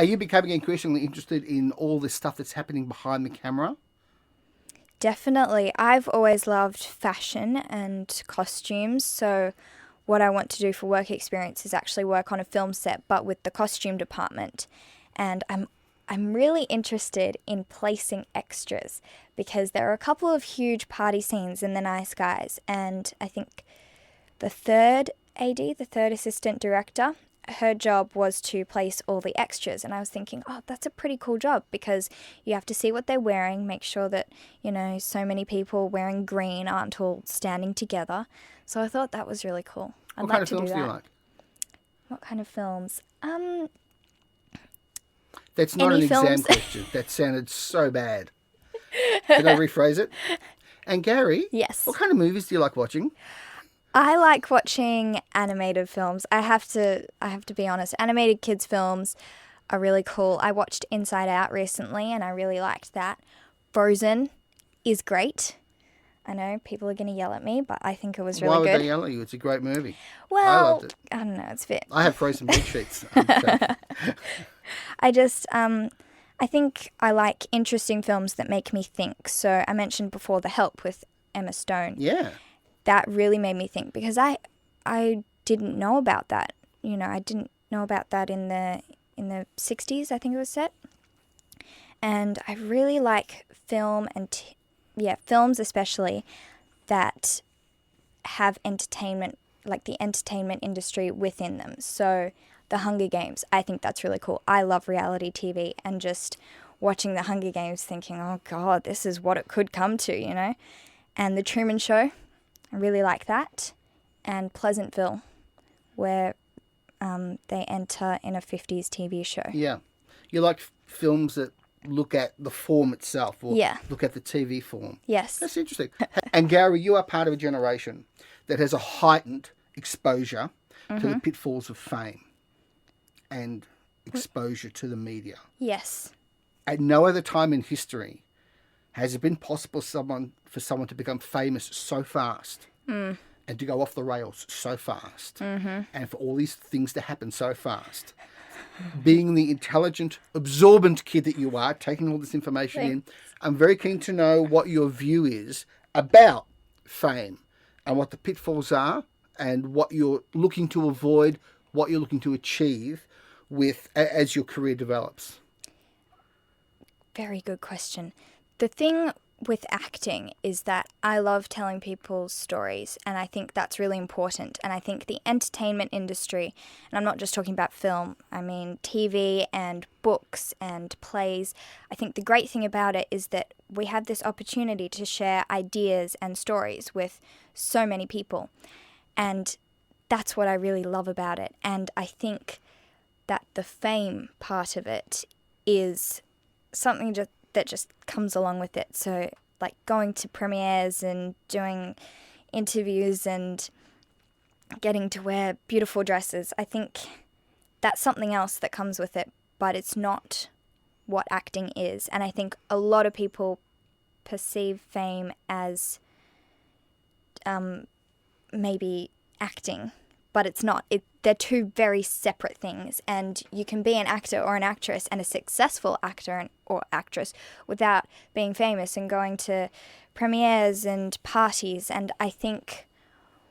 Are you becoming increasingly interested in all this stuff that's happening behind the camera? Definitely. I've always loved fashion and costumes, so what I want to do for work experience is actually work on a film set, but with the costume department. And I'm really interested in placing extras because there are a couple of huge party scenes in The Nice Guys, and I think the third AD, the third assistant director, her job was to place all the extras, and I was thinking, oh, that's a pretty cool job because you have to see what they're wearing, make sure that, so many people wearing green aren't all standing together. So I thought that was really cool. I'd like to do that. What kind of films do you like? What kind of films? That's not an exam question. That sounded so bad. Can I rephrase it? And Gary? Yes. What kind of movies do you like watching? I like watching animated films. I have to be honest. Animated kids films are really cool. I watched Inside Out recently and I really liked that. Frozen is great. I know people are going to yell at me, but I think it was really good. Why would they yell at you? It's a great movie. Well, I loved it. I don't know. It's a bit... I have frozen bed sheets. I think I like interesting films that make me think. So I mentioned before The Help with Emma Stone. Yeah. That really made me think because I didn't know about that. I didn't know about that in the 60s, I think it was set. And I really like film and films especially that have entertainment, like the entertainment industry within them. So The Hunger Games, I think that's really cool. I love reality TV and just watching The Hunger Games thinking, oh God, this is what it could come to, And The Truman Show, I really like that. And Pleasantville, where they enter in a 50s TV show. Yeah. You like films that look at the form itself or look at the TV form. Yes. That's interesting. And Gary, you are part of a generation that has a heightened exposure to the pitfalls of fame and exposure to the media. Yes. At no other time in history has it been possible for someone to become famous so fast and to go off the rails so fast and for all these things to happen so fast. Being the intelligent, absorbent kid that you are, taking all this information in, I'm very keen to know what your view is about fame and what the pitfalls are and what you're looking to avoid, what you're looking to achieve with as your career develops. Very good question. The thing with acting is that I love telling people's stories, and I think that's really important. And I think the entertainment industry, and I'm not just talking about film, I mean TV and books and plays, I think the great thing about it is that we have this opportunity to share ideas and stories with so many people. And that's what I really love about it. And I think that the fame part of it is something that just comes along with it. So like going to premieres and doing interviews and getting to wear beautiful dresses, I think that's something else that comes with it, but it's not what acting is. And I think a lot of people perceive fame as maybe acting, but it's not. They're two very separate things, and you can be an actor or an actress and a successful actor or actress without being famous and going to premieres and parties. And I think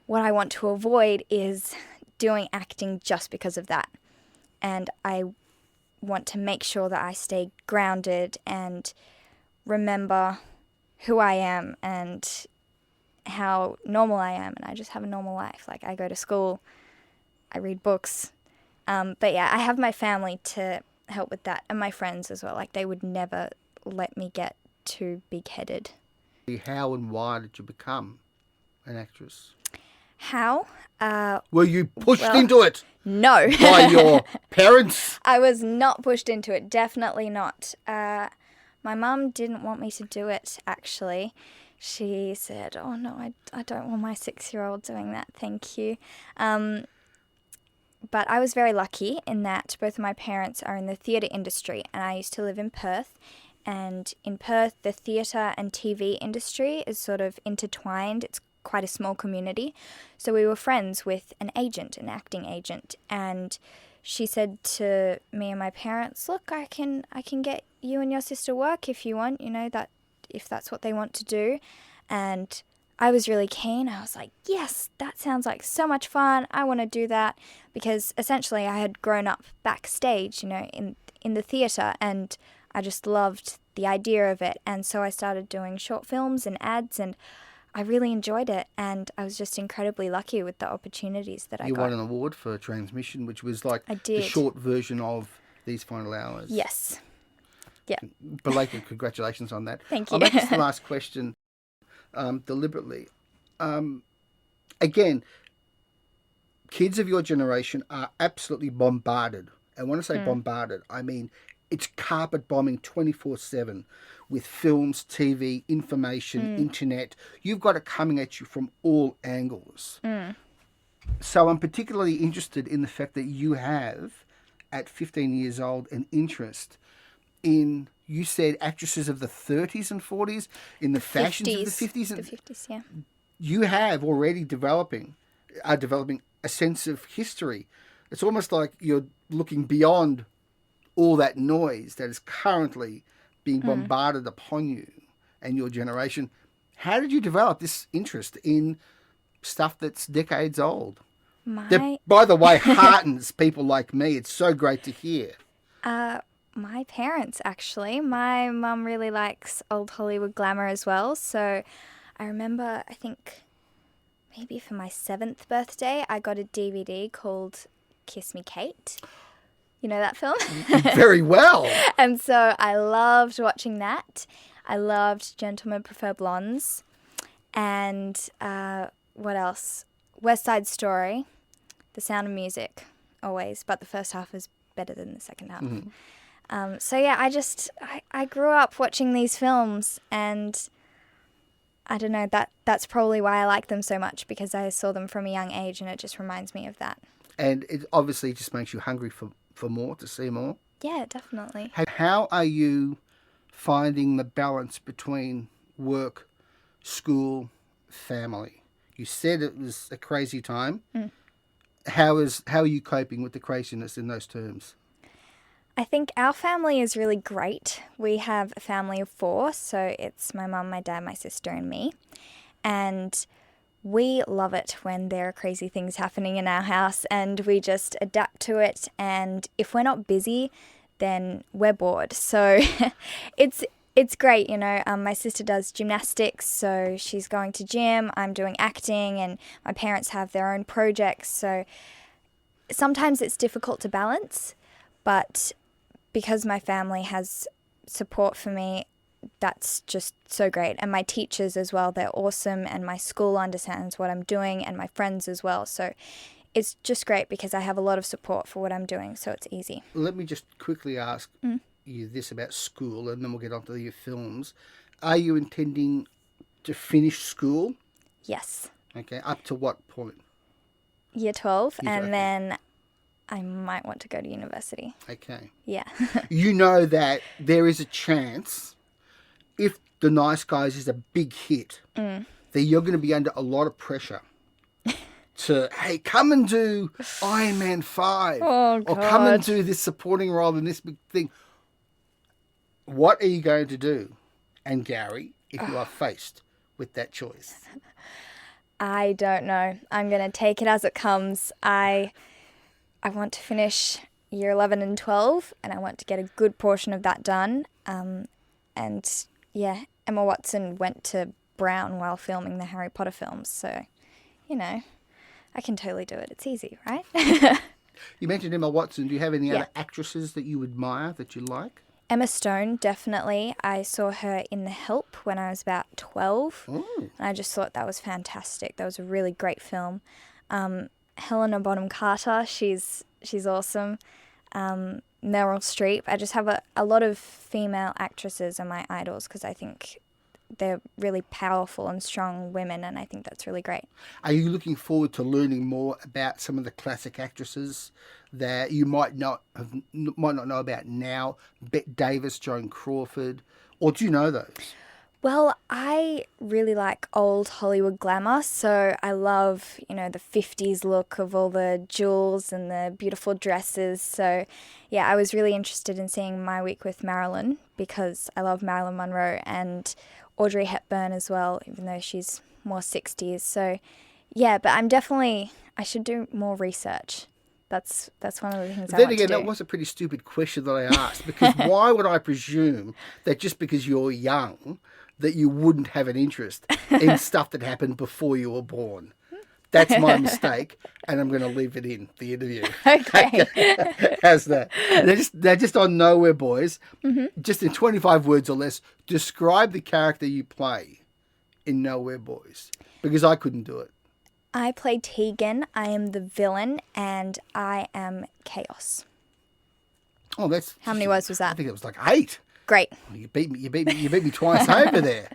what I want to avoid is doing acting just because of that. And I want to make sure that I stay grounded and remember who I am and how normal I am, and I just have a normal life. Like, I go to school, I read books, but yeah, I have my family to help with that, and my friends as well. Like, they would never let me get too big-headed. How and why did you become an actress? How? Were you pushed into it? No. By your parents? I was not pushed into it, definitely not. My mum didn't want me to do it, actually. She said, oh no, I don't want my 6-year-old doing that, thank you. But I was very lucky in that both of my parents are in the theatre industry, and I used to live in Perth. And in Perth, the theatre and TV industry is sort of intertwined. It's quite a small community. So we were friends with an agent, an acting agent, and she said to me and my parents, look, I can get you and your sister work if you want, that if that's what they want to do. And I was really keen. I was like, yes, that sounds like so much fun. I want to do that, because essentially I had grown up backstage, in the theatre, and I just loved the idea of it. And so I started doing short films and ads, and I really enjoyed it. And I was just incredibly lucky with the opportunities that I got. You won an award for Transmission, which was like I did. The short version of These Final Hours. Yes. Yeah. Belated congratulations on that. Thank you. I'll make this the last question deliberately. Again, kids of your generation are absolutely bombarded. And when I say bombarded, I mean it's carpet bombing 24/7 with films, TV, information, internet. You've got it coming at you from all angles. So I'm particularly interested in the fact that you have, at 15 years old, an interest in, you said, actresses of the 30s and 40s, in the fashions of the 50s. The 50s, yeah. You have already developing a sense of history. It's almost like you're looking beyond all that noise that is currently being bombarded upon you and your generation. How did you develop this interest in stuff that's decades old? That, by the way, heartens people like me. It's so great to hear. My parents, actually. My mum really likes old Hollywood glamour as well. So I remember, I think maybe for my 7th birthday, I got a DVD called Kiss Me Kate. You know that film? Very well. And so I loved watching that. I loved Gentlemen Prefer Blondes. And what else? West Side Story. The Sound of Music, always. But the first half is better than the second half. So yeah, I grew up watching these films, and I don't know, that's probably why I like them so much, because I saw them from a young age, and it just reminds me of that. And it obviously just makes you hungry for more, to see more. Yeah, definitely. How are you finding the balance between work, school, family? You said it was a crazy time. How are you coping with the craziness in those terms? I think our family is really great. We have a family of 4, so it's my mum, my dad, my sister, and me. And we love it when there are crazy things happening in our house, and we just adapt to it. And if we're not busy, then we're bored. So it's great, my sister does gymnastics, so she's going to gym, I'm doing acting, and my parents have their own projects. So sometimes it's difficult to balance, but because my family has support for me, that's just so great. And my teachers as well, they're awesome, and my school understands what I'm doing, and my friends as well. So it's just great because I have a lot of support for what I'm doing, so it's easy. Let me just quickly ask you this about school, and then we'll get on to your films. Are you intending to finish school? Yes. Okay, up to what point? Year 12, and then I might want to go to university. Okay. Yeah. You know that there is a chance, if The Nice Guys is a big hit, that you're going to be under a lot of pressure to, hey, come and do Iron Man 5. Oh, or come and do this supporting role in this big thing. What are you going to do, Angourie, if you are faced with that choice? I don't know. I'm going to take it as it comes. I want to finish year 11 and 12, and I want to get a good portion of that done. And yeah, Emma Watson went to Brown while filming the Harry Potter films, so, I can totally do it. It's easy, right? You mentioned Emma Watson. Do you have any other actresses that you admire, that you like? Emma Stone, definitely. I saw her in The Help when I was about 12, and I just thought that was fantastic. That was a really great film. Helena Bonham Carter, she's awesome. Meryl Streep. I just have a lot of female actresses are my idols because I think they're really powerful and strong women, and I think that's really great. Are you looking forward to learning more about some of the classic actresses that you might not know about now? Bette Davis, Joan Crawford, or do you know those? Well, I really like old Hollywood glamour, so I love, the 50s look of all the jewels and the beautiful dresses. So, yeah, I was really interested in seeing My Week with Marilyn because I love Marilyn Monroe and Audrey Hepburn as well, even though she's more 60s. So, yeah, but I should do more research. That's one of the things I want to do. Then again, that was a pretty stupid question that I asked, because why would I presume that just because you're young that you wouldn't have an interest in stuff that happened before you were born? That's my mistake, and I'm going to leave it in the interview. Okay. How's that? They're just on Nowhere Boys. Mm-hmm. Just in 25 words or less, describe the character you play in Nowhere Boys, because I couldn't do it. I play Tegan. I am the villain, and I am chaos. Oh, that's... How many words was that? I think it was like 8. Great. You beat me twice over there.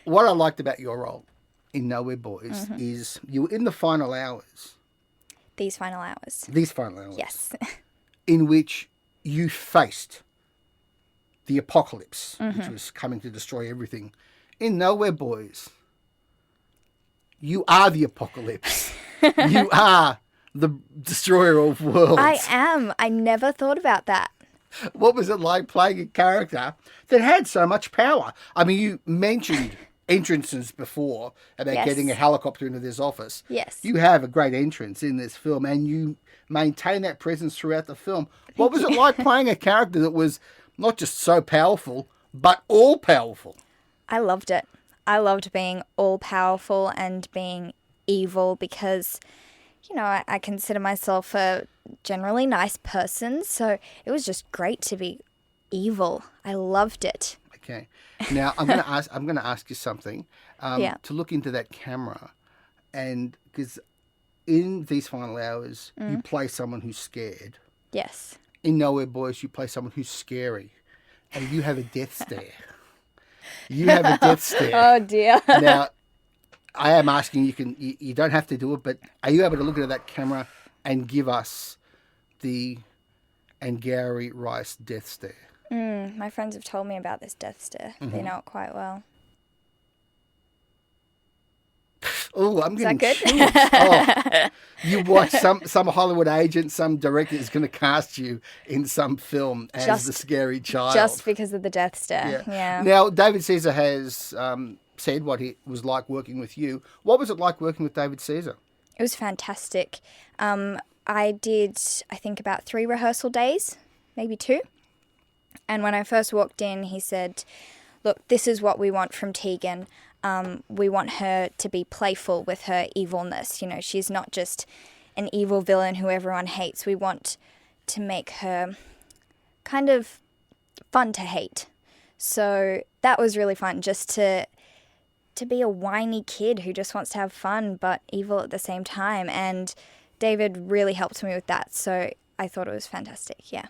What I liked about your role in Nowhere Boys is you were in the final hours. These final hours. Yes. In which you faced the apocalypse, which was coming to destroy everything. In Nowhere Boys, you are the apocalypse. You are the destroyer of worlds. I am. I never thought about that. What was it like playing a character that had so much power? I mean, you mentioned entrances before about getting a helicopter into this office. Yes. You have a great entrance in this film, and you maintain that presence throughout the film. What was it like playing a character that was not just so powerful, but all powerful? I loved it. I loved being all powerful and being evil because, I consider myself a generally nice person. So it was just great to be evil. I loved it. Okay. Now I'm going to ask you something. To look into that camera, and because in these final hours you play someone who's scared. Yes. In Nowhere Boys you play someone who's scary, and you have a death stare. You have a death stare. Oh dear. Now, I am asking, you don't have to do it, but are you able to look into that camera and give us the Angourie Rice death stare? My friends have told me about this death stare. They know it quite well. Oh, I'm getting good? chills. Oh, you watch some Hollywood agent, some director is going to cast you in some film as the scary child. Just because of the death stare. Yeah. Now, David Caesar has said what it was like working with you. What was it like working with David Caesar? It was fantastic. I did, I think, about 3 rehearsal days, maybe 2. And when I first walked in, he said, look, this is what we want from Tegan. We want her to be playful with her evilness. She's not just an evil villain who everyone hates. We want to make her kind of fun to hate. So that was really fun, just to be a whiny kid who just wants to have fun but evil at the same time. And David really helped me with that. So I thought it was fantastic, yeah.